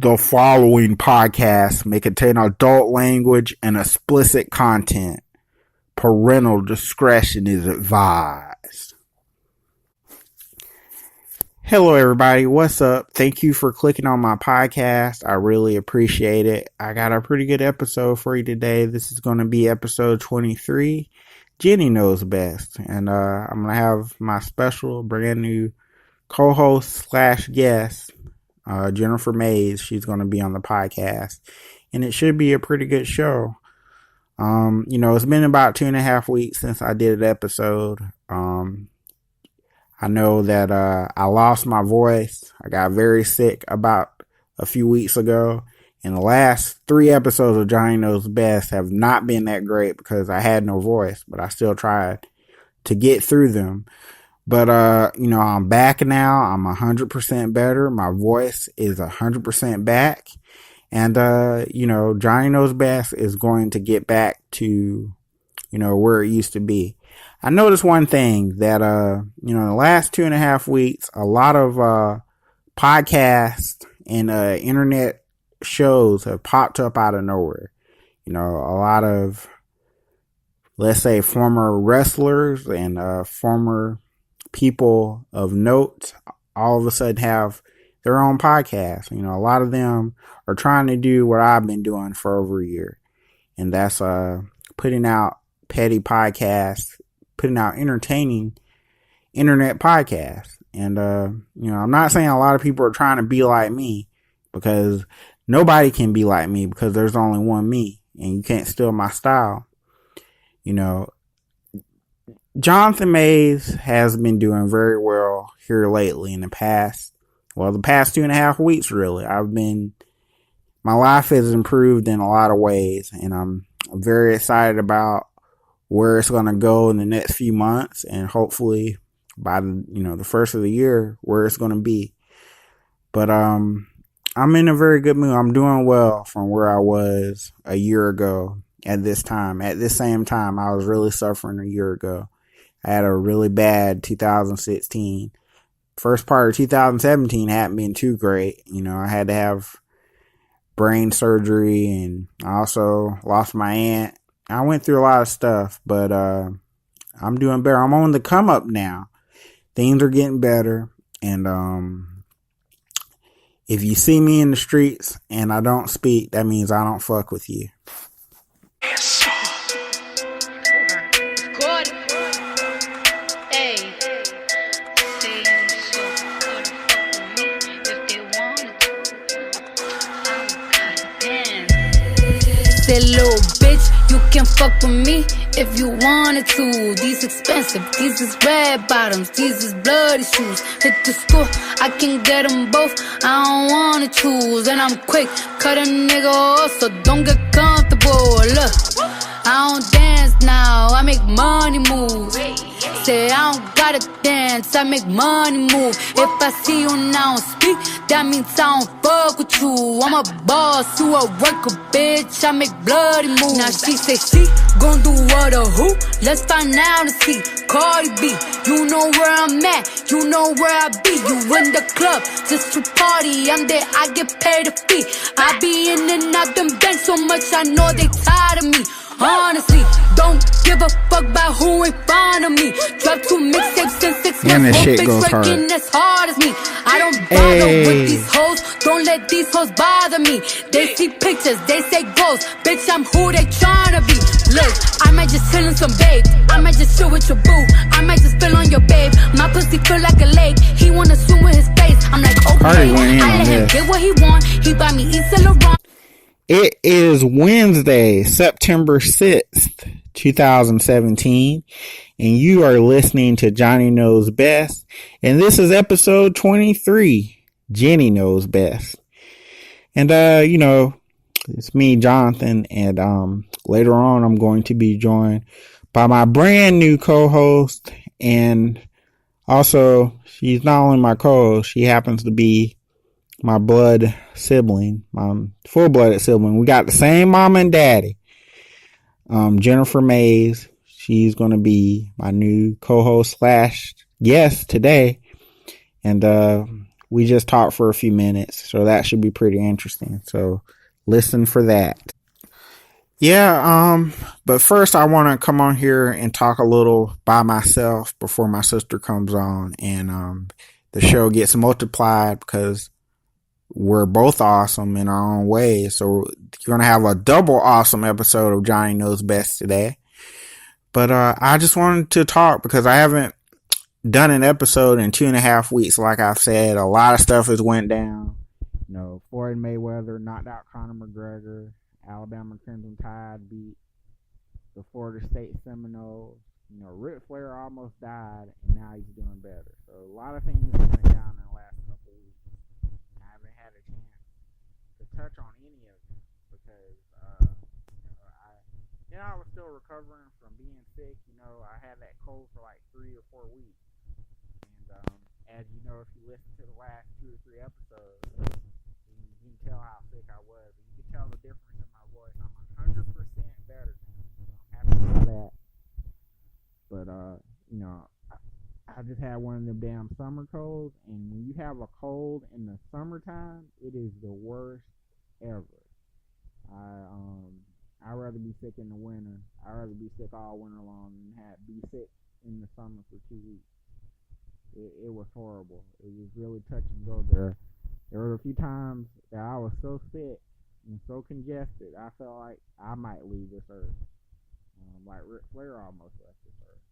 The following podcast may contain adult language and explicit content. Parental discretion is advised. Hello, everybody. What's up? Thank you for clicking on my podcast. I really appreciate it. I got a pretty good episode for you today. This is going to be episode 23. Jenny knows best. And I'm going to have my special brand new co-host slash guest, Jennifer Mays. She's going to be on the podcast, and it should be a pretty good show. It's been about 2.5 weeks since I did an episode. I know that I lost my voice. I got very sick about a few weeks ago, and the last 3 episodes of Johnny Knows Best have not been that great because I had no voice, but I still tried to get through them. But, I'm back now. I'm 100% better. My voice is 100% back. And, Johnny Knows Best is going to get back to, where it used to be. I noticed one thing that, in the last 2.5 weeks, a lot of, podcasts and, internet shows have popped up out of nowhere. A lot of, let's say, former wrestlers and, former people of note all of a sudden have their own podcast. A lot of them are trying to do what I've been doing for over a year, and that's putting out petty podcasts, putting out entertaining internet podcasts. And I'm not saying a lot of people are trying to be like me, because nobody can be like me, because there's only one me, and you can't steal my style. Jonathan Mays has been doing very well here lately in the past 2.5 weeks, really. My life has improved in a lot of ways, and I'm very excited about where it's going to go in the next few months, and hopefully by the first of the year, where it's going to be. But, I'm in a very good mood. I'm doing well from where I was a year ago at this time. At this same time, I was really suffering a year ago. I had a really bad 2016. First part of 2017 hadn't been too great. I had to have brain surgery, and I also lost my aunt. I went through a lot of stuff, but I'm doing better. I'm on the come up now. Things are getting better, and if you see me in the streets and I don't speak, that means I don't fuck with you. Say, little bitch, you can fuck with me if you wanted to. These expensive, these is red bottoms, these is bloody shoes. Hit the school, I can get them both, I don't wanna choose. And I'm quick, cut a nigga off, so don't get comfortable. Look, I don't dance now, I make money move. Say I don't gotta dance, I make money move. If I see you now speak, that means I don't fuck with you. I'm a boss, you a worker, bitch, I make bloody moves. Now she say she gon' do what or who? Let's find out and see. Cardi B, you know where I'm at, you know where I be. You in the club, just to party, I'm there, I get paid a fee. I be in and out them banks so much, I know they tired of me. Honestly, don't give a fuck about who in front of me. Drop 2 mixtapes in 6 months, won't fix working as hard as me. I don't bother with these hoes, don't let these hoes bother me. They see pictures, they say ghosts, bitch, I'm who they tryna be. Look, I might just chill in some babe, I might just chill with your boo, I might just spill on your babe. My pussy feel like a lake, he wanna swim with his face. I'm like, okay, I let him get what he want, he buy me East and Laurent. It is Wednesday, September 6th, 2017, and you are listening to Johnny Knows Best, and this is episode 23, Jenny Knows Best. And, it's me, Jonathan, and later on I'm going to be joined by my brand new co-host, and also, she's not only my co-host, she happens to be my blood sibling, my full-blooded sibling. We got the same mama and daddy. Jennifer Mays, she's going to be my new co-host slash guest today. And we just talked for a few minutes, so that should be pretty interesting. So listen for that. Yeah, but first I want to come on here and talk a little by myself before my sister comes on and the show gets multiplied because we're both awesome in our own ways. So you're going to have a double awesome episode of Johnny Knows Best today. But I just wanted to talk because I haven't done an episode in 2.5 weeks. Like I've said, a lot of stuff has went down. You know, Floyd Mayweather knocked out Conor McGregor. Alabama Crimson Tide beat the Florida State Seminoles. You know, Ric Flair almost died, and now he's doing better. So a lot of things went down in the last couple of weeks. I haven't had a chance to touch on any of them because, I was still recovering from being sick. You know, I had that cold for like 3 or 4 weeks. And as you know, if you listen to the last 2 or 3 episodes, you can tell how sick I was. You can tell the difference in my voice. I'm 100% better now. I'm happy with that. But, I just had one of them damn summer colds. And when you have a cold in the summertime, it is the worst ever. I'd rather be sick in the winter. I'd rather be sick all winter long than be sick in the summer for 2 weeks. It was horrible. It was really touch and go there. There were a few times that I was so sick and so congested, I felt like I might leave this earth. Like Ric Flair almost left this earth.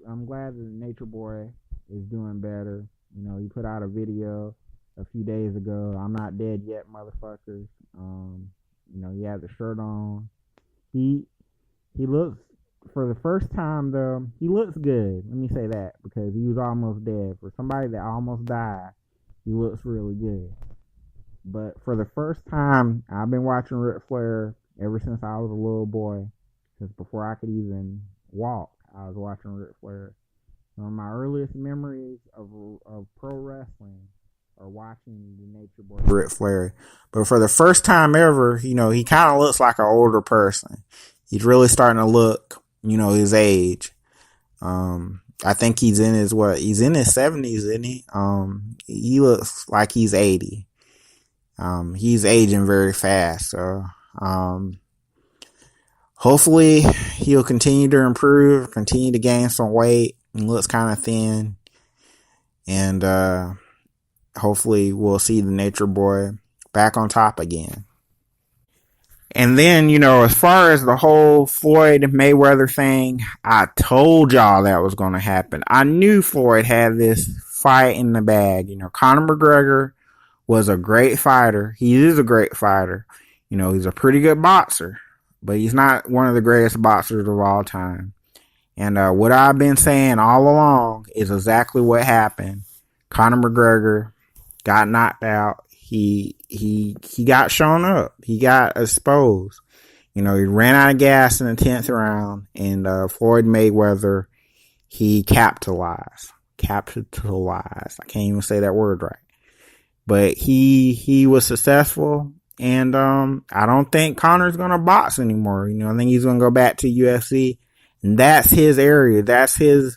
I'm glad that the Nature Boy is doing better. You know, he put out a video a few days ago. I'm not dead yet, motherfuckers. You know, he had the shirt on. He looks, for the first time though, he looks good. Let me say that, because he was almost dead. For somebody that almost died, he looks really good. But for the first time, I've been watching Ric Flair ever since I was a little boy. Since before I could even walk, I was watching Ric Flair. One of my earliest memories of pro wrestling are watching the Nature Boy Ric Flair. But for the first time ever, you know, he kind of looks like an older person. He's really starting to look, you know, his age. I think he's in his 70s, isn't he? He looks like he's 80. He's aging very fast. So, hopefully he'll continue to improve, continue to gain some weight. He looks kind of thin. And, hopefully we'll see the Nature Boy back on top again. And then, you know, as far as the whole Floyd Mayweather thing, I told y'all that was going to happen. I knew Floyd had this fight in the bag. You know, Conor McGregor was a great fighter. He is a great fighter. You know, he's a pretty good boxer, but he's not one of the greatest boxers of all time. And what I've been saying all along is exactly what happened. Conor McGregor got knocked out. He got shown up. He got exposed. You know, he ran out of gas in the 10th round, and Floyd Mayweather, he capitalized. I can't even say that word right. But he was successful, and I don't think Conor's gonna box anymore. You know, I think he's gonna go back to UFC, and that's his area. That's his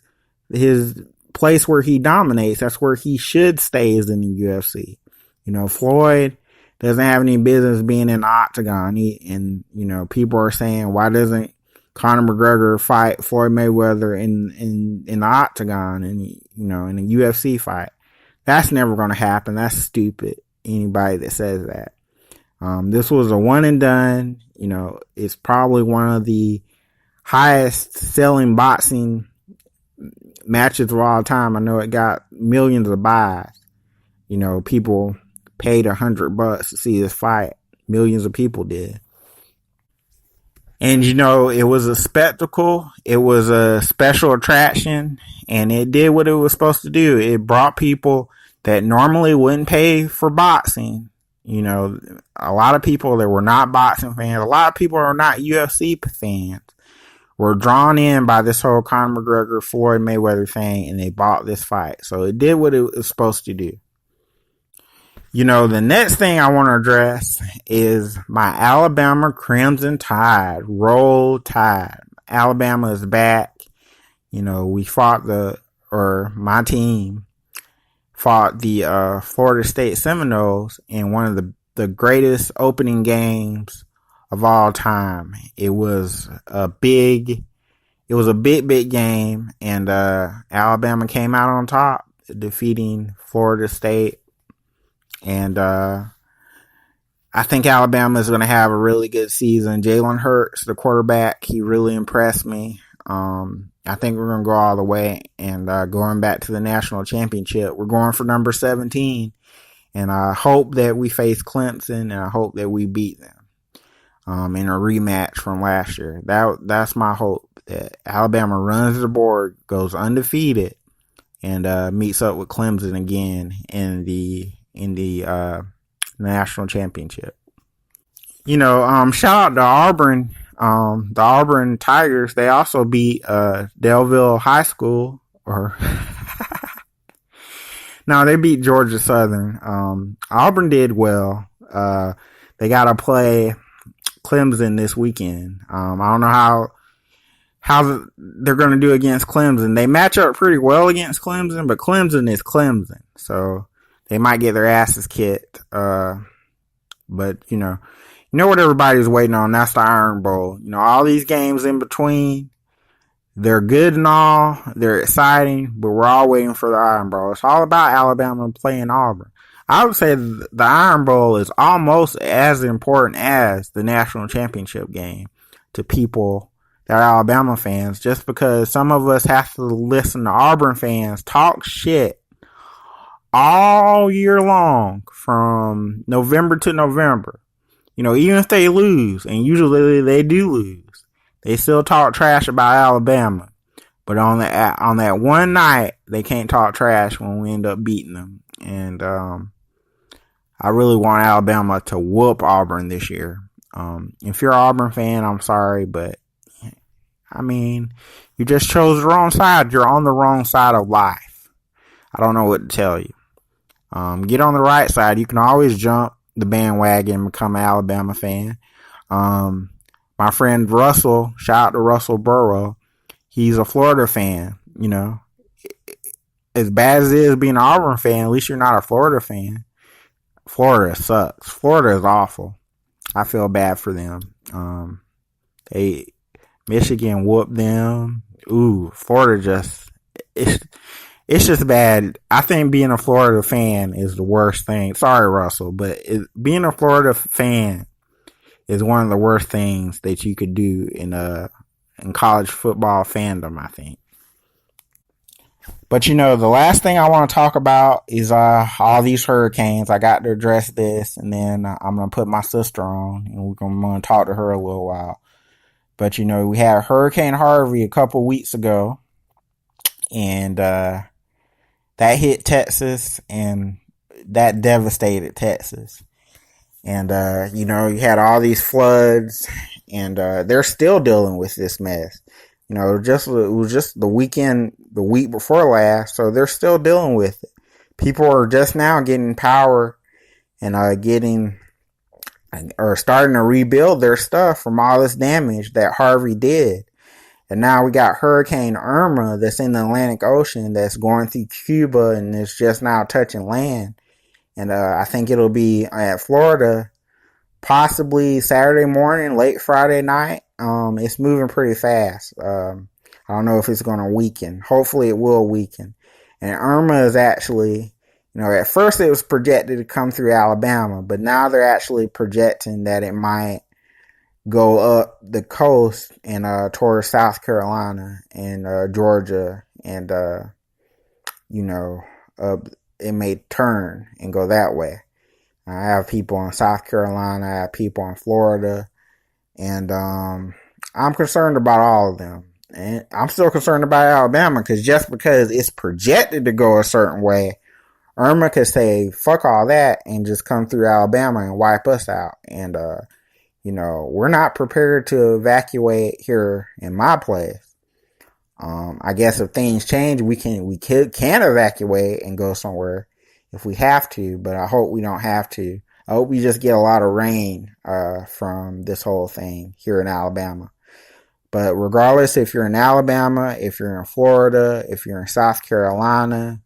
place where he dominates. That's where he should stay, is in the UFC. You know, Floyd doesn't have any business being in the octagon. And, you know, people are saying, why doesn't Conor McGregor fight Floyd Mayweather in the octagon and, you know, in a UFC fight? That's never going to happen. That's stupid. Anybody that says that. This was a one and done. You know, it's probably one of the highest selling boxing matches of all time. I know it got millions of buys. You know, people paid $100 to see this fight. Millions of people did. And, you know, it was a spectacle. It was a special attraction, and it did what it was supposed to do. It brought people that normally wouldn't pay for boxing. You know, a lot of people that were not boxing fans, a lot of people are not UFC fans, were drawn in by this whole Conor McGregor, Floyd Mayweather thing, and they bought this fight. So it did what it was supposed to do. You know, the next thing I want to address is my Alabama Crimson Tide. Roll Tide. Alabama is back. You know, my team fought the Florida State Seminoles in one of the greatest opening games of all time. It was a big game, and Alabama came out on top, defeating Florida State. And I think Alabama is going to have a really good season. Jalen Hurts, the quarterback, he really impressed me. I think we're going to go all the way, and going back to the national championship. We're going for number 17, and I hope that we face Clemson, and I hope that we beat them in a rematch from last year. That's my hope, that Alabama runs the board, goes undefeated, and meets up with Clemson again in the national championship. Shout out to Auburn. The Auburn Tigers, they also beat Delville High School, or no, they beat Georgia Southern. Auburn did well. They got to play Clemson this weekend. I don't know how they're going to do against Clemson. They match up pretty well against Clemson, but Clemson is Clemson, so they might get their asses kicked. But you know what everybody's waiting on? That's the Iron Bowl. All these games in between, they're good and all, they're exciting, but we're all waiting for the Iron Bowl. It's all about Alabama playing Auburn. I would say the Iron Bowl is almost as important as the national championship game to people that are Alabama fans, just because some of us have to listen to Auburn fans talk shit all year long from November to November. Even if they lose, and usually they do lose, they still talk trash about Alabama. But on that one night, they can't talk trash when we end up beating them. And I really want Alabama to whoop Auburn this year. If you're an Auburn fan, I'm sorry, but you just chose the wrong side. You're on the wrong side of life. I don't know what to tell you. Get on the right side. You can always jump the bandwagon and become an Alabama fan. My friend Russell, shout out to Russell Burrow, he's a Florida fan. As bad as it is being an Auburn fan, at least you're not a Florida fan. Florida sucks. Florida is awful. I feel bad for them. Michigan whooped them. Florida it's just bad. I think being a Florida fan is the worst thing. Sorry, Russell, but being a Florida fan is one of the worst things that you could do in college football fandom, I think. But the last thing I want to talk about is all these hurricanes. I got to address this, and then I'm going to put my sister on, and we're going to talk to her a little while. But we had Hurricane Harvey a couple weeks ago, and that hit Texas, and that devastated Texas. And, you had all these floods, and they're still dealing with this mess. It was just the week before last, so they're still dealing with it. People are just now getting power and starting to rebuild their stuff from all this damage that Harvey did. And now we got Hurricane Irma that's in the Atlantic Ocean that's going through Cuba and is just now touching land. And I think it'll be at Florida possibly Saturday morning, late Friday night. It's moving pretty fast. I don't know if it's going to weaken. Hopefully it will weaken. And Irma is actually, at first it was projected to come through Alabama, but now they're actually projecting that it might go up the coast and towards South Carolina and Georgia, and it may turn and go that way. I have people in South Carolina, I have people in Florida, and I'm concerned about all of them. And I'm still concerned about Alabama, because just because it's projected to go a certain way, Irma could say fuck all that and just come through Alabama and wipe us out. And we're not prepared to evacuate here in my place. I guess if things change, we can evacuate and go somewhere if we have to, but I hope we don't have to. I hope we just get a lot of rain from this whole thing here in Alabama. But regardless, if you're in Alabama, if you're in Florida, if you're in South Carolina,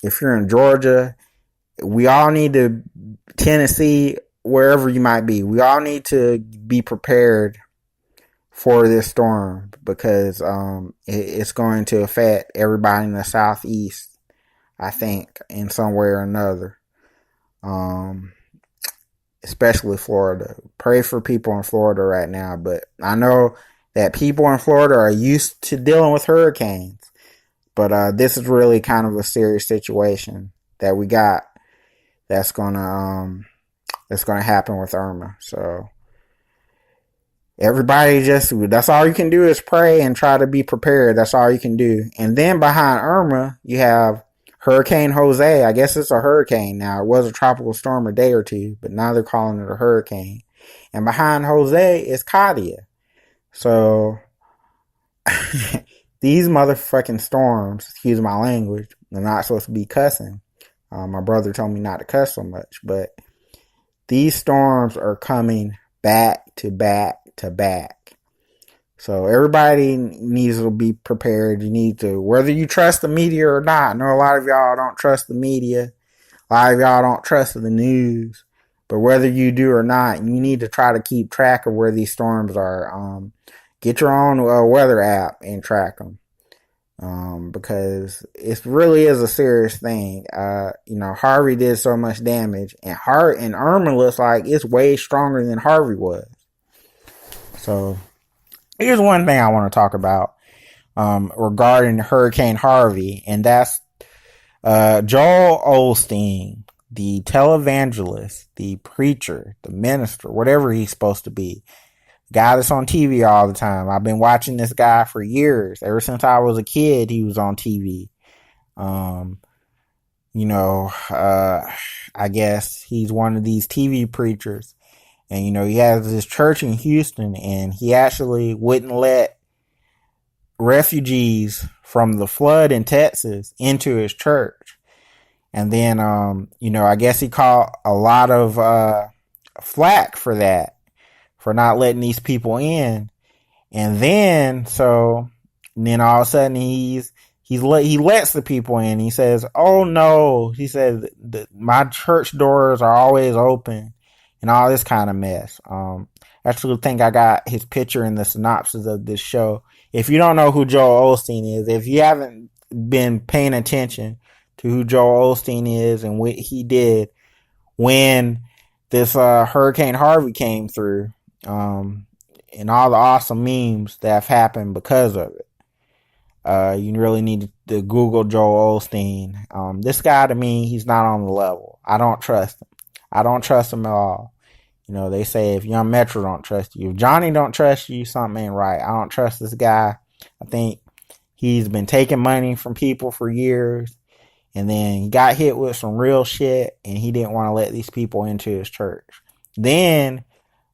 if you're in Georgia, we all need to, Tennessee, wherever you might be, we all need to be prepared for this storm because it's going to affect everybody in the Southeast, I think, in some way or another. Especially Florida. Pray for people in Florida right now, but I know that people in Florida are used to dealing with hurricanes, but this is really kind of a serious situation that we got that's gonna happen with Irma. So everybody that's all you can do is pray and try to be prepared. That's all you can do. And then behind Irma, you have Hurricane Jose. I guess it's a hurricane now. It was a tropical storm a day or two, but now they're calling it a hurricane. And behind Jose is Katia. So these motherfucking storms, excuse my language, they're not supposed to be cussing. My brother told me not to cuss so much, but these storms are coming back to back to back. So everybody needs to be prepared. You need to, whether you trust the media or not. I know a lot of y'all don't trust the media. A lot of y'all don't trust the news. But whether you do or not, you need to try to keep track of where these storms are. Get your own weather app and track them. Because it really is a serious thing. Harvey did so much damage, and Irma looks like it's way stronger than Harvey was. So here's one thing I want to talk about regarding Hurricane Harvey, and that's Joel Osteen, the televangelist, the preacher, the minister, whatever he's supposed to be. Guy that's on TV all the time. I've been watching this guy for years. Ever since I was a kid, he was on TV. I guess he's one of these TV preachers. And, he has this church in Houston, and he actually wouldn't let refugees from the flood in Texas into his church. And then, I guess he caught a lot of flack for that, for not letting these people in. And then all of a sudden he lets the people in. He says, "Oh no," he said, "my church doors are always open," and all this kind of mess. I actually think I got his picture in the synopsis of this show. If you don't know who Joel Osteen is, if you haven't been paying attention to who Joel Osteen is and what he did when this Hurricane Harvey came through, and all the awesome memes that have happened because of it. You really need to Google Joel Osteen. This guy, to me, he's not on the level. I don't trust him. I don't trust him at all. They say if Young Metro don't trust you, if Johnny don't trust you, something ain't right. I don't trust this guy. I think he's been taking money from people for years, and then he got hit with some real shit, and he didn't want to let these people into his church. Then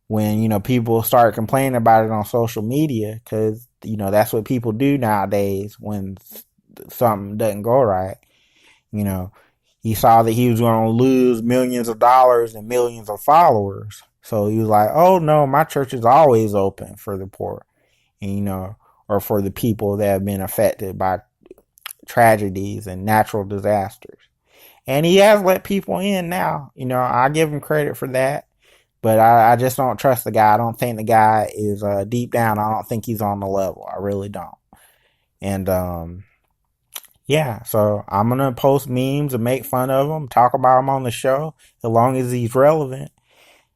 when, people start complaining about it on social media, because, that's what people do nowadays when something doesn't go right. He saw that he was going to lose millions of dollars and millions of followers. So he was like, "Oh no, my church is always open for the poor, and, or for the people that have been affected by tragedies and natural disasters." And he has let people in now. I give him credit for that. But I just don't trust the guy. I don't think the guy is, deep down, I don't think he's on the level. I really don't. And, so I'm going to post memes and make fun of him, talk about him on the show, as long as he's relevant.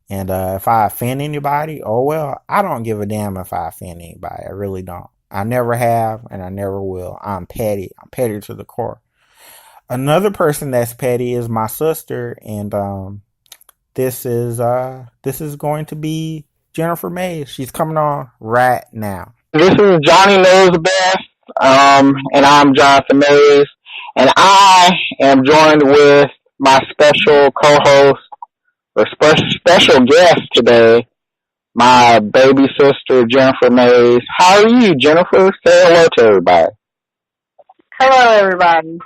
And if I offend anybody, oh well, I don't give a damn if I offend anybody. I really don't. I never have, and I never will. I'm petty. I'm petty to the core. Another person that's petty is my sister, and this is going to be Jennifer Mays. She's coming on right now. This is Johnny Knows Best, and I'm Jonathan Mays, and I am joined with my special co-host, or special guest today, my baby sister, Jennifer Mays. How are you, Jennifer? Say hello to everybody. Hello, everybody.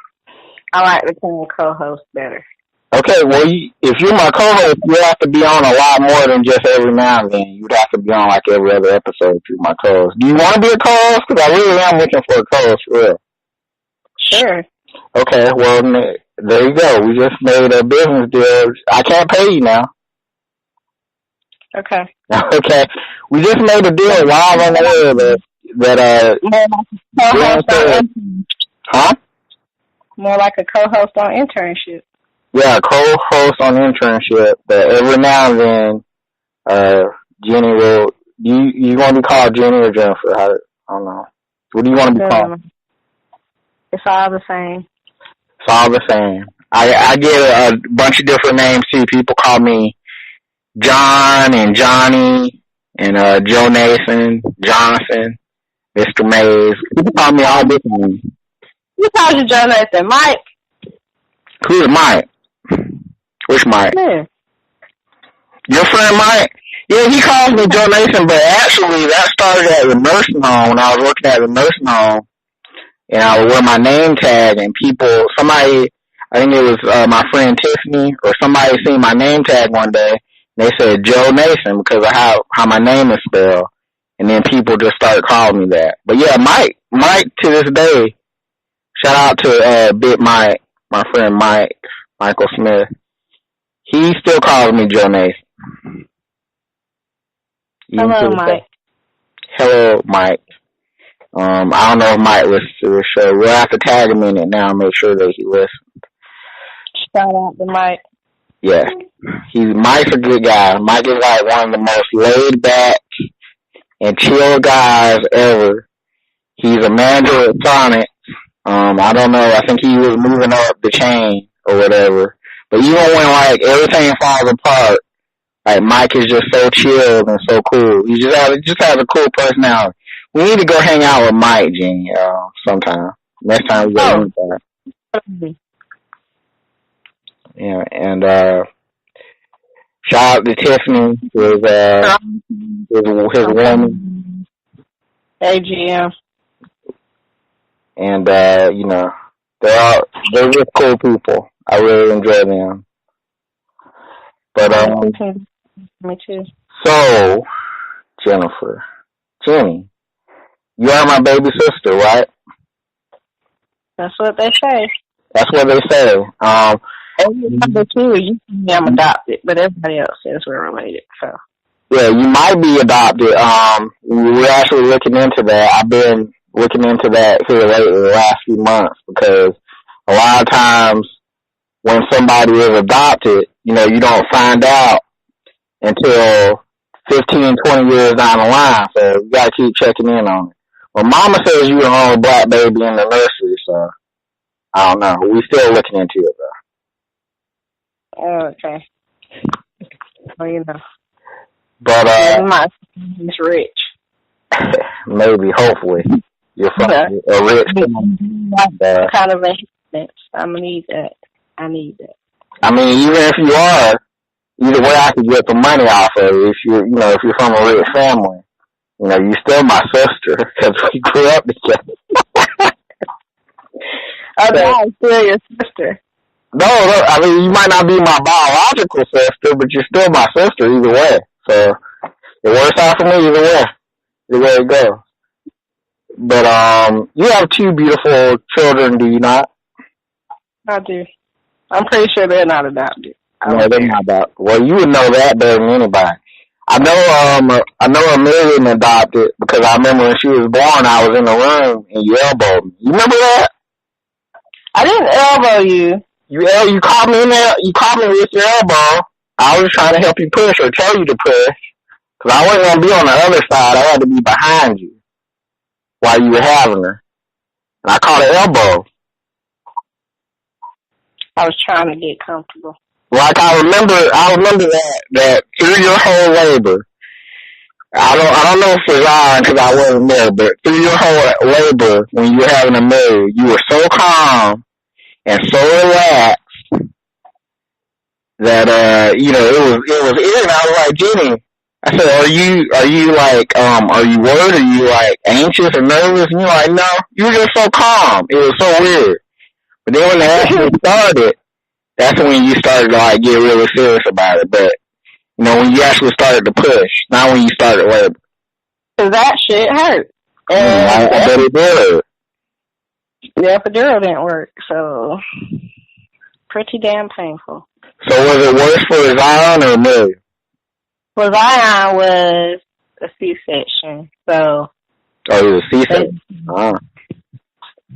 I like the term co-host better. Okay, well, if you're my co-host, you have to be on a lot more than just every now and then. You'd have to be on like every other episode if you're my co-host. Do you want to be a co-host? Because I really am looking for a co-host, for real. Sure. Okay, well, there you go. We just made a business deal. I can't pay you now. Okay. Okay. We just made a deal live on the air huh? More like a co-host on internship. Yeah, co-host on internship. But every now and then, Jenny will. You want to be called Jenny or Jennifer? I don't know. What do you want to be called? It's all the same. It's all the same. I get a bunch of different names too. People call me John and Johnny and Joe Nathan, Jonathan, Mr. Mays. People call me all different names. Who calls you Joe Nathan? Mike? Who's Mike? Which Mike? Yeah. Your friend Mike? Yeah, he calls me Joe Nathan, but actually that started at the nursing home when I was working at the nursing home. And I would wear my name tag, and somebody, I think it was my friend Tiffany, or somebody seen my name tag one day, and they said Joe Nathan because of how my name is spelled. And then people just started calling me that. But yeah, Mike to this day, shout out to Big Mike, my friend Michael Smith. He still calls me Joe Nathan. Hello, Mike. Hello, Mike. I don't know if Mike listens to the show. We'll have to tag him in it now and make sure that he listens. Shout out to Mike. Yeah. Mike's a good guy. Mike is like one of the most laid back and chill guys ever. He's a manager at Sonic. I don't know. I think he was moving up the chain or whatever. But even when like everything falls apart, like Mike is just so chilled and so cool. He just has a cool personality. We need to go hang out with Mike, Jenny, sometime. Next time we go inside. Yeah, and shout out to Tiffany, his woman. AGM. And they're just cool people. I really enjoy them. But me too. So, Jenny, you are my baby sister, right? That's what they say. That's what they say. Number two, you think I'm adopted, but everybody else says we're related. So. Yeah, you might be adopted. We're actually looking into that. I've been looking into that here lately, the last few months, because a lot of times when somebody is adopted, you don't find out until 15, 20 years down the line. So you gotta keep checking in on it. Well, Mama says you're the only black baby in the nursery, so I don't know. We're still looking into it, though. Oh, okay. Well, But, my is rich. Maybe, hopefully. You're from a rich kind of inheritance. I'm gonna need that. I need that. I mean, even if you are, either way I could get the money off of it. If you're from a rich family, you're still my sister, because we grew up together. Okay, I'm still your sister. No, I mean, you might not be my biological sister, but you're still my sister either way. So, it works out for me either way it goes. But, you have two beautiful children, do you not? I do. I'm pretty sure they're not adopted. No, they're not adopted. Well, you would know that better than anybody. I know Amelia adopted, because I remember when she was born, I was in the room and you elbowed me. You remember that? I didn't elbow you. You caught me in there. You caught me with your elbow. I was trying to help you push or tell you to push, because I wasn't going to be on the other side. I had to be behind you while you were having her. And I caught an elbow. I was trying to get comfortable. Like I remember that through your whole labor, I don't know if it was on because I wasn't there, but through your whole labor when you were having a marriage, you were so calm and so relaxed that it was and I was like, Jenny, I said, are you like are you worried? Are you like anxious or nervous? And you're like, no, you were just so calm. It was so weird. But then when they actually started, that's when you started to like get really serious about it. But when you actually started to push, not when you started labor. Cause that shit hurt. I bet it did. The epidural didn't work, so pretty damn painful. So was it worse for Zion or Amelia? Well, Zion was a C-section, so. Oh, he was a C-section.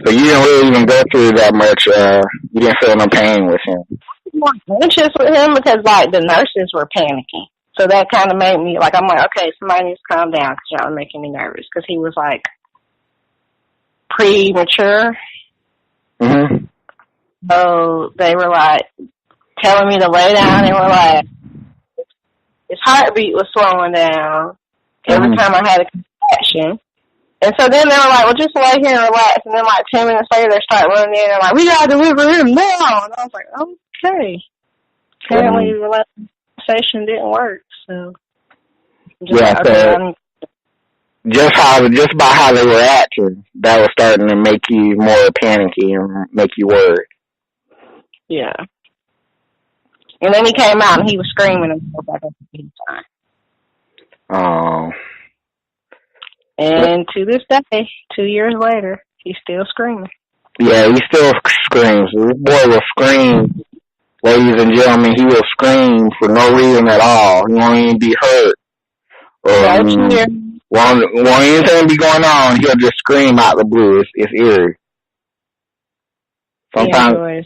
So you didn't really even go through that much. You didn't feel no pain with him. I was more anxious with him because, like, the nurses were panicking. So that kind of made me, like, I'm like, okay, somebody needs to calm down because y'all are making me nervous. Because he was, like, premature. Mm-hmm. So they were, like, telling me to lay down. They were like, his heartbeat was slowing down every time I had a contraction. And so then they were like, well, just lay here and relax. And then, like, 10 minutes later, they start running in and like, we got to deliver him now. And I was like, okay. Apparently, relaxation didn't work. So, just by how they were acting, that was starting to make you more panicky and make you worried. Yeah. And then he came out and he was screaming and stuff like that the time. Oh. And to this day, 2 years later, he's still screaming. Yeah, he still screams. This boy will scream, ladies and gentlemen. He will scream for no reason at all. He won't even be hurt. Won't anything be going on, he'll just scream out the blue. It's eerie. Sometimes he enjoys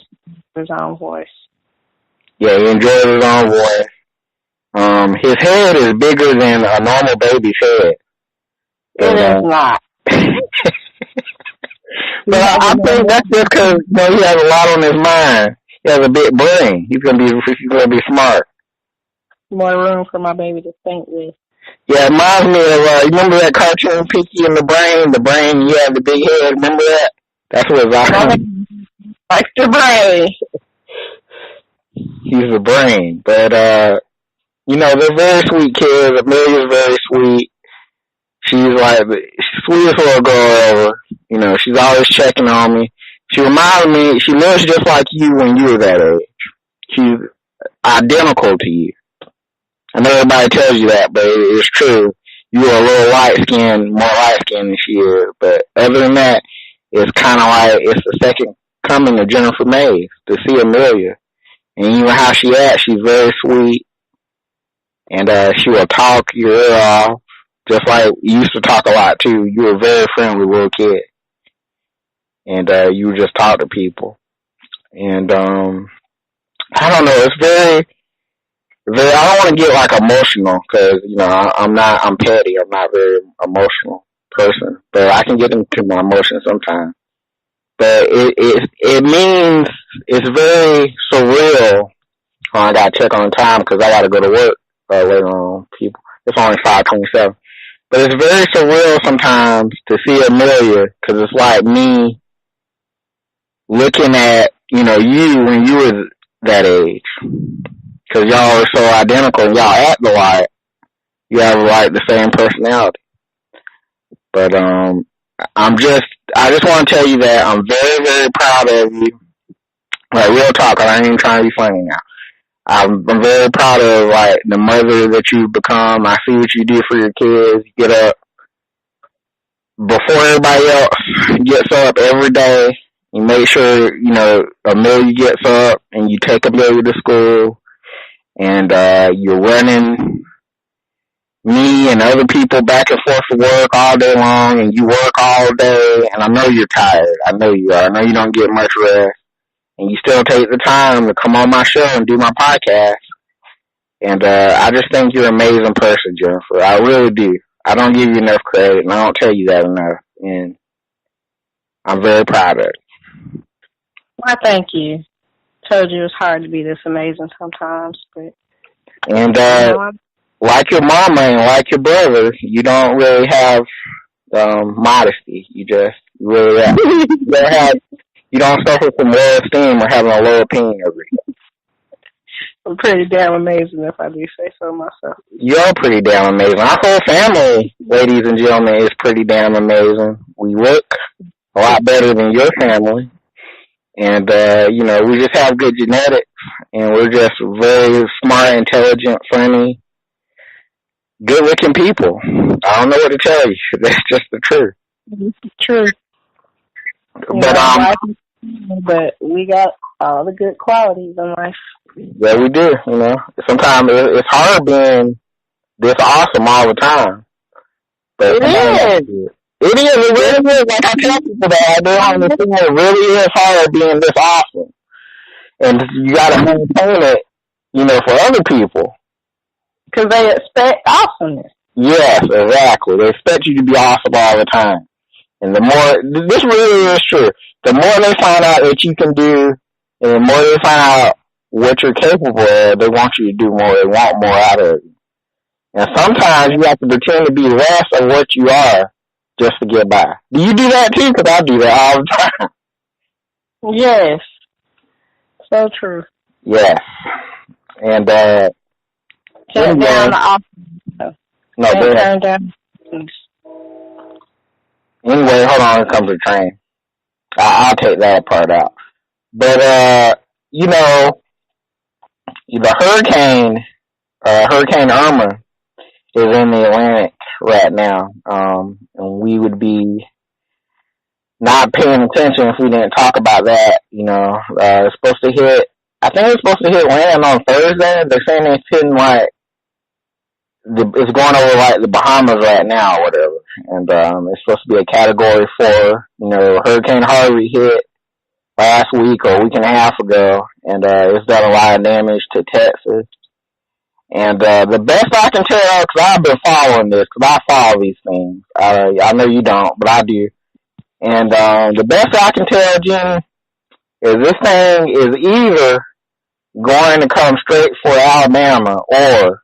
his own voice. Yeah, he enjoys his own voice. His head is bigger than a normal baby's head. It is not. But I think that's just because he has a lot on his mind. He has a big brain. He's gonna be smart. More room for my baby to think with. Yeah, it reminds me of, you remember that cartoon, Pinky and the Brain? The brain, you have the big head. Remember that? That's what Zion. Like the brain. He's the brain. But, they're very sweet kids. Amelia's very sweet. She's like the sweetest little girl ever. She's always checking on me. She reminds me, she looks just like you when you were that age. She's identical to you. I know everybody tells you that, but it's true. You are a little more light-skinned than she is. But other than that, it's kind of like it's the second coming of Jennifer Mays to see Amelia. And even how she acts, she's very sweet. And she will talk your ear off, just like you used to talk a lot, too. You were a very friendly little kid. And you would just talk to people. And I don't know, it's very, I don't want to get like emotional because, I'm petty. I'm not a very emotional person, but I can get into my emotions sometimes. But it means it's very surreal. I gotta check on time because I gotta go to work later on. People, it's only 5:27, but it's very surreal sometimes to see Amelia because it's like me looking at you when you were that age. Because y'all are so identical and y'all act alike. You have like the same personality. But I just want to tell you that I'm very, very proud of you. Like real talk, I ain't even trying to be funny now. I'm very proud of like the mother that you've become. I see what you do for your kids. You get up before everybody else gets up every day. You make sure, Amelia gets up and you take Amelia to school. And you're running me and other people back and forth to work all day long, and you work all day, and I know you're tired. I know you are. I know you don't get much rest. And you still take the time to come on my show and do my podcast. And I just think you're an amazing person, Jennifer. I really do. I don't give you enough credit, and I don't tell you that enough. And I'm very proud of it. Well, thank you. Told you it's hard to be this amazing sometimes, but and like your mama and like your brother, you don't really have modesty. You just really you don't suffer from low esteem or having a low opinion of it. I'm pretty damn amazing if I do say so myself. You're pretty damn amazing. Our whole family, ladies and gentlemen, is pretty damn amazing. We look a lot better than your family. And, we just have good genetics, and we're just very smart, intelligent, funny, good-looking people. I don't know what to tell you. That's just the truth. True. But we got all the good qualities in life. Yeah, we do. You know, sometimes it's hard being this awesome all the time. But it is. It is. It really is. Like I tell people that it really is hard being this awesome, and you got to maintain it. You know, for other people, because they expect awesomeness. Yes, exactly. They expect you to be awesome all the time. And the more, this really is true, the more they find out that you can do, and the more they find out what you're capable of, they want you to do more, they want more out of you. And sometimes you have to pretend to be less of what you are just to get by. Do you do that too? Because I do that all the time. Yes. So true. Yes. And, turn down the awesome. No, turn down. Anyway, hold on, here comes the train. I'll take that part out. But, you know, the hurricane Irma is in the Atlantic right now. And we would be not paying attention if we didn't talk about that. You know, it's supposed to hit, I think it's supposed to hit land on Thursday. They're saying it's hitting like, it's going over like the Bahamas right now or whatever. And, it's supposed to be a category 4. You know, Hurricane Harvey hit last week or a week and a half ago. And, it's done a lot of damage to Texas. And, the best I can tell, cause I've been following this, cause I follow these things. I know you don't, but I do. And, the best I can tell, Jen, is this thing is either going to come straight for Alabama, or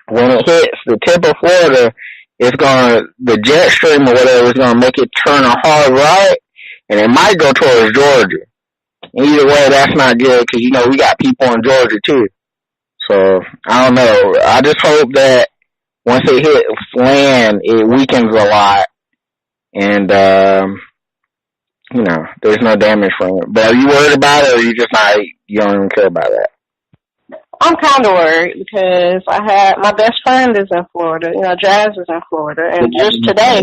when it hits the tip of Florida, the jet stream or whatever is going to make it turn a hard right, and it might go towards Georgia. Either way, that's not good, because, you know, we got people in Georgia, too. So, I don't know. I just hope that once it hits land, it weakens a lot, and, you know, there's no damage from it. But are you worried about it, or you don't even care about that? I'm kind of worried because my best friend is in Florida. You know, Jazz is in Florida. And just today,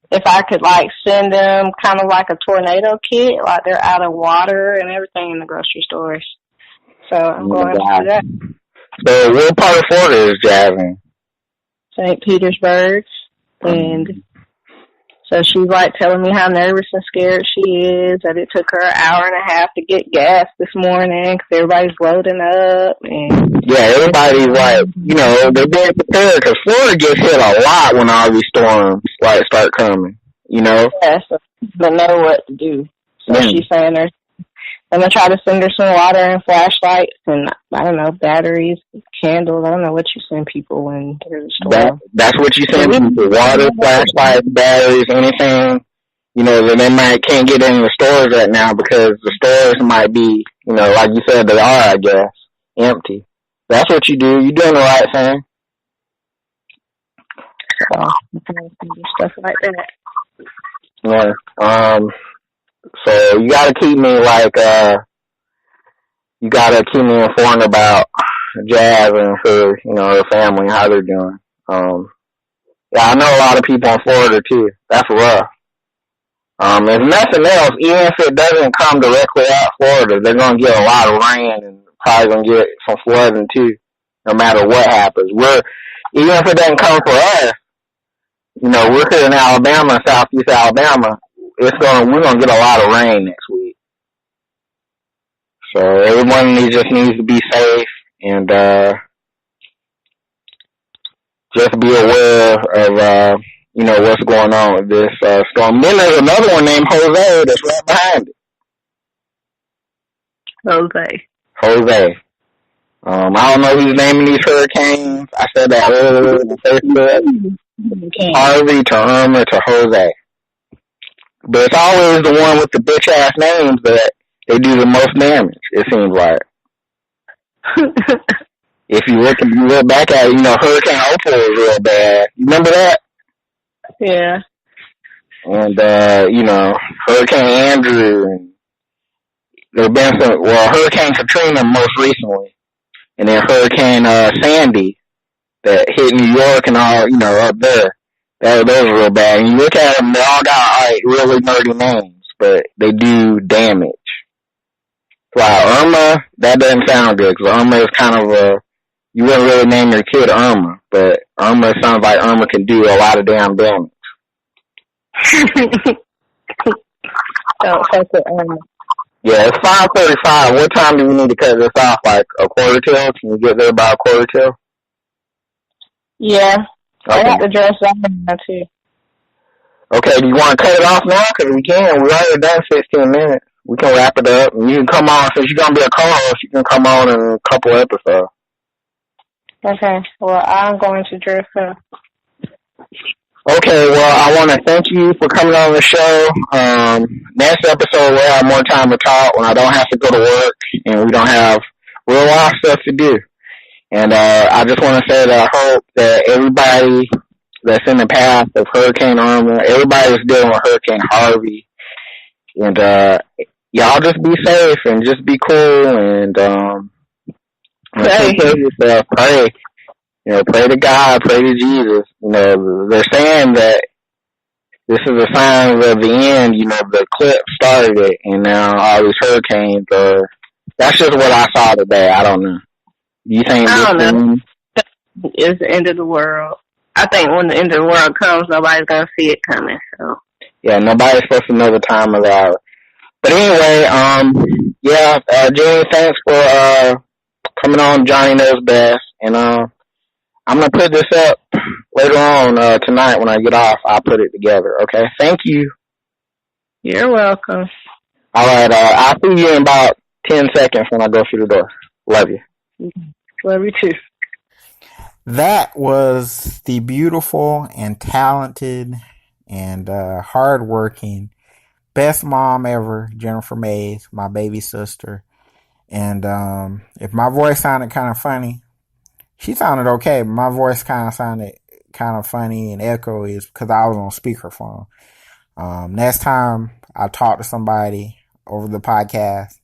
if I could, like, send them kind of like a tornado kit, like they're out of water and everything in the grocery stores. So I'm going to do that. So what part of Florida is Jazz in? St. Petersburg. And so she's like telling me how nervous and scared she is, that it took her an hour and a half to get gas this morning because everybody's loading up. And yeah, everybody's like, you know, they're being prepared because Florida gets hit a lot when all these storms like start coming, you know? Yeah, so they know what to do. So she's saying I'm going to try to send her some water and flashlights and, I don't know, batteries, candles. I don't know what you send people when there's a storm. That's what you send people, water, flashlights, batteries, anything, you know, that can't get in the stores right now because the stores might be, you know, like you said, they are, I guess, empty. That's what you do. You're doing the right thing. So, stuff like that. Yeah. So you gotta keep me informed about Jazz and her, you know, her family and how they're doing. Yeah, I know a lot of people in Florida too. That's rough. If nothing else, even if it doesn't come directly out of Florida, they're gonna get a lot of rain and probably gonna get some flooding too, no matter what happens. Even if it doesn't come for us, you know, we're here in Alabama, southeast Alabama, we're gonna get a lot of rain next week. So everyone just needs to be safe and just be aware of you know, what's going on with this storm. Then there's another one named Jose that's right behind it. Jose. I don't know who's naming these hurricanes. I said that earlier in the Facebook. Harvey to Irma to Jose. But it's always the one with the bitch-ass names that they do the most damage, it seems like. If you look back at it, you know, Hurricane Opal was real bad. You remember that? Yeah. And, you know, Hurricane Andrew, and there have been Hurricane Katrina most recently, and then Hurricane Sandy that hit New York and all, you know, up there. Those are real bad. And you look at them, they all got really nerdy names, but they do damage. Wow, Irma, that doesn't sound good, because Irma is kind of you wouldn't really name your kid Irma, but Irma sounds like Irma can do a lot of damn damage. Don't take it, Irma. Yeah, it's 5:35. What time do we need to cut this off? Like a quarter till? Can you get there by a quarter till? Yeah. Okay. I got to dress up now, too. Okay, do you want to cut it off now? Because we can. We already done 16 minutes. We can wrap it up. And you can come on, since you're going to be a co-host, you can come on in a couple episodes. Okay. Well, I'm going to dress up. Okay, well, I want to thank you for coming on the show. Next episode, we'll have more time to talk when I don't have to go to work and we don't have real lot of stuff to do. And I just want to say that I hope that everybody that's in the path of Hurricane Irma, everybody's dealing with Hurricane Harvey, and y'all just be safe and just be cool and take care of yourself. Pray. Pray to God, pray to Jesus. They're saying that this is a sign of the end. The clip started it, and now all these hurricanes are. That's just what I saw today. I don't know. Do you think I don't know. It's the end of the world. I think when the end of the world comes, nobody's going to see it coming. So. Yeah, nobody's supposed to know the time of the hour. But anyway, Jenny, thanks for coming on Johnny Knows Best. And I'm going to put this up later on tonight when I get off. I'll put it together, okay? Thank you. You're welcome. All right, I'll see you in about 10 seconds when I go through the door. Love you. Love you too. That was the beautiful and talented and hardworking best mom ever, Jennifer Mays, my baby sister. And if my voice sounded kind of funny, she sounded okay, but my voice kind of sounded kind of funny and echoey is because I was on speakerphone. Next time I talk to somebody over the podcast,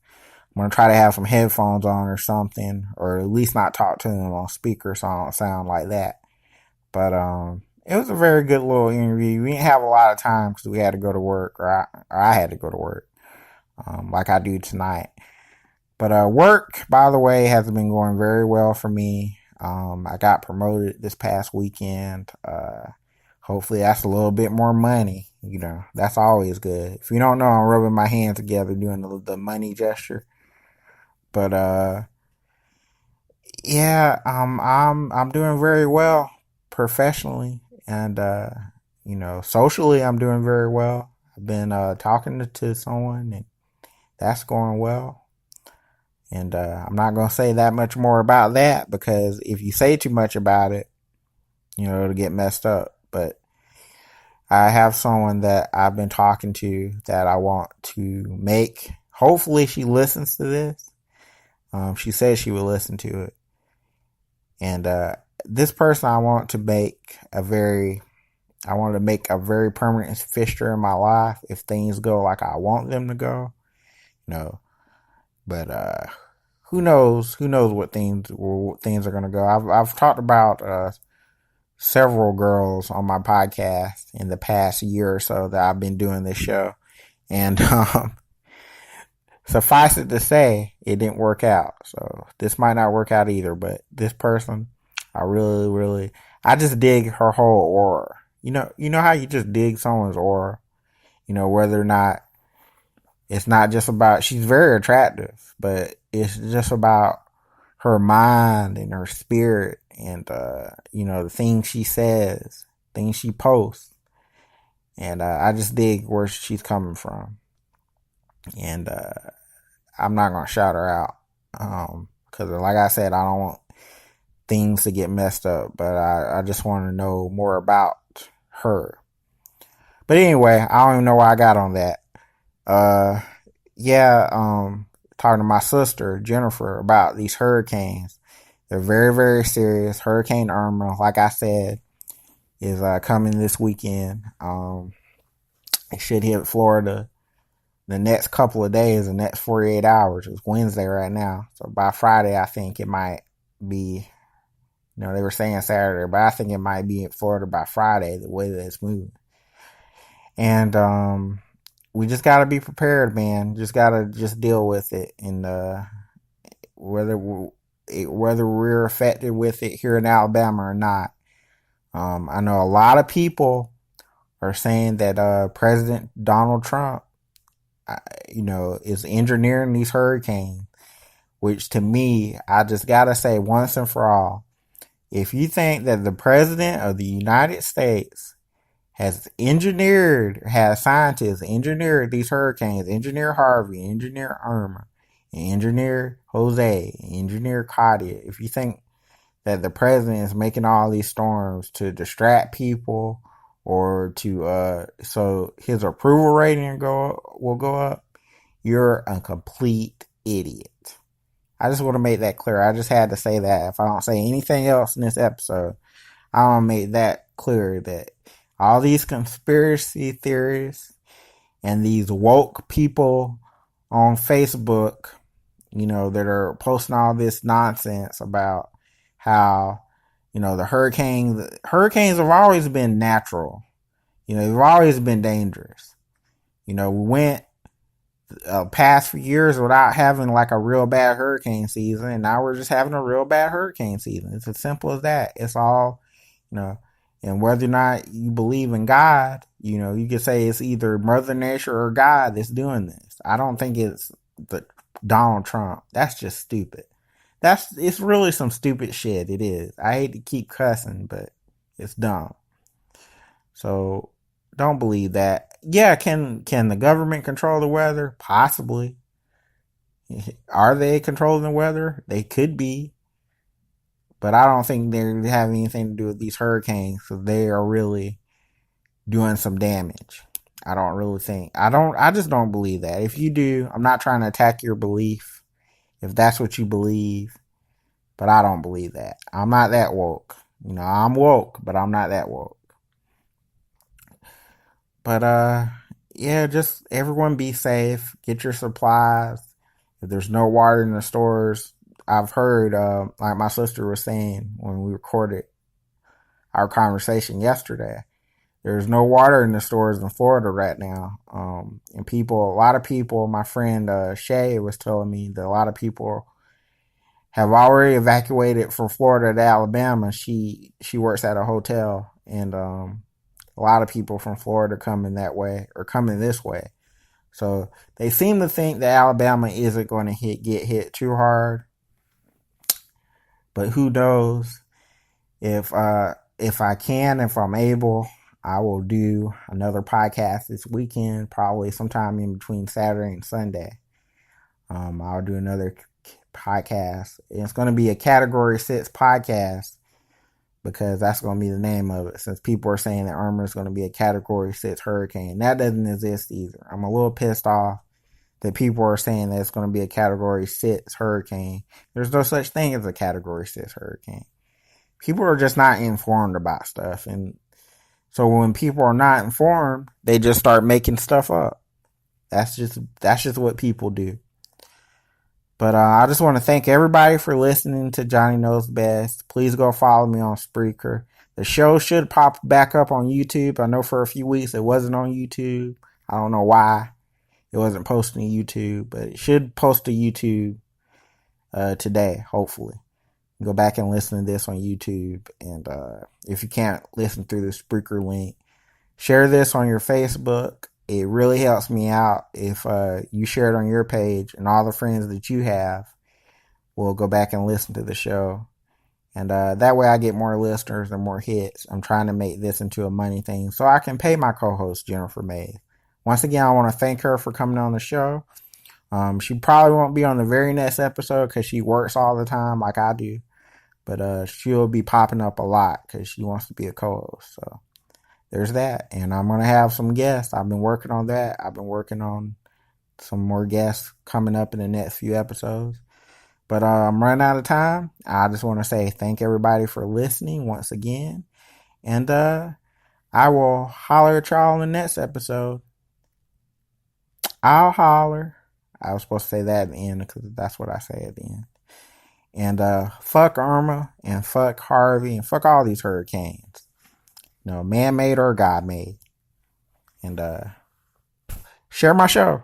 I'm going to try to have some headphones on or something, or at least not talk to them on speaker so I don't sound like that. But it was a very good little interview. We didn't have a lot of time because we had to go to work, or I had to go to work, like I do tonight. But work, by the way, has been going very well for me. I got promoted this past weekend. Hopefully that's a little bit more money. That's always good. If you don't know, I'm rubbing my hands together doing the money gesture. But I'm doing very well professionally, and socially I'm doing very well. I've been talking to someone, and that's going well. And I'm not going to say that much more about that, because if you say too much about it, it'll get messed up. But I have someone that I've been talking to that I want to make. Hopefully she listens to this. She said she would listen to it. And this person I want to make a very permanent fixture in my life if things go like I want them to go. But who knows what things are going to go. I've talked about several girls on my podcast in the past year or so that I've been doing this show, and suffice it to say, it didn't work out. So this might not work out either. But this person, I really, I just dig her whole aura. You know how you just dig someone's aura. Whether or not it's not just about, she's very attractive, but it's just about her mind and her spirit and, the things she says, things she posts. And, I just dig where she's coming from. And, I'm not going to shout her out. Cause like I said, I don't want things to get messed up, but I just want to know more about her. But anyway, I don't even know why I got on that. Talking to my sister, Jennifer, about these hurricanes. They're very, very serious. Hurricane Irma, like I said, is coming this weekend. It should hit Florida the next couple of days, the next 48 hours. It's Wednesday right now. So by Friday, I think it might be They were saying Saturday, but I think it might be in Florida by Friday, the way that it's moving. And we just got to be prepared, man. Just got to just deal with it. And whether we're affected with it here in Alabama or not. I know a lot of people are saying that President Donald Trump, is engineering these hurricanes, which to me, I just got to say once and for all, if you think that the President of the United States has scientists engineered these hurricanes, engineer Harvey, engineer Irma, engineer Jose, engineer Katia, if you think that the president is making all these storms to distract people or to so his approval rating will go up, you're a complete idiot. I just want to make that clear. I just had to say that. If I don't say anything else in this episode, I want to make that clear that all these conspiracy theories and these woke people on Facebook, that are posting all this nonsense about how, the hurricanes have always been natural. They've always been dangerous. We went past few years without having like a real bad hurricane season, and now we're just having a real bad hurricane season. It's as simple as that. It's all, and whether or not you believe in God, you could say it's either Mother Nature or God that's doing this. I don't think it's Donald Trump. That's just stupid. It's really some stupid shit. It is. I hate to keep cussing, but it's dumb. So don't believe that. Yeah, can the government control the weather? Possibly. Are they controlling the weather? They could be. But I don't think they have anything to do with these hurricanes, because they are really doing some damage. I don't really think. I just don't believe that. If you do, I'm not trying to attack your belief, if that's what you believe, but I don't believe that. I'm not that woke. I'm woke, but I'm not that woke. But yeah, just everyone be safe. Get your supplies. If there's no water in the stores, I've heard, like my sister was saying when we recorded our conversation yesterday, there's no water in the stores in Florida right now. And a lot of people, my friend Shay was telling me that a lot of people have already evacuated from Florida to Alabama. She works at a hotel, and a lot of people from Florida coming that way or coming this way. So they seem to think that Alabama isn't going to get hit too hard. But who knows? If I'm able, I will do another podcast this weekend, probably sometime in between Saturday and Sunday. I'll do another podcast. It's going to be a Category 6 podcast, because that's going to be the name of it, since people are saying that Irma is going to be a Category 6 hurricane. That doesn't exist either. I'm a little pissed off that people are saying that it's going to be a Category 6 hurricane. There's no such thing as a Category 6 hurricane. People are just not informed about stuff, and so when people are not informed, they just start making stuff up. That's just what people do. But I just want to thank everybody for listening to Johnny Knows Best. Please go follow me on Spreaker. The show should pop back up on YouTube. I know for a few weeks it wasn't on YouTube. I don't know why it wasn't posting to YouTube, but it should post to YouTube today, hopefully. Go back and listen to this on YouTube. And if you can't listen through the Spreaker link, share this on your Facebook. It really helps me out if you share it on your page, and all the friends that you have will go back and listen to the show. And that way I get more listeners and more hits. I'm trying to make this into a money thing so I can pay my co-host, Jennifer May. Once again, I want to thank her for coming on the show. She probably won't be on the very next episode because she works all the time like I do. But she'll be popping up a lot because she wants to be a co-host. So there's that. And I'm going to have some guests. I've been working on that. I've been working on some more guests coming up in the next few episodes. But I'm running out of time. I just want to say thank everybody for listening once again. And I will holler at y'all in the next episode. I'll holler. I was supposed to say that at the end because that's what I say at the end. And fuck Irma and fuck Harvey and fuck all these hurricanes. Man-made or God-made. And share my show.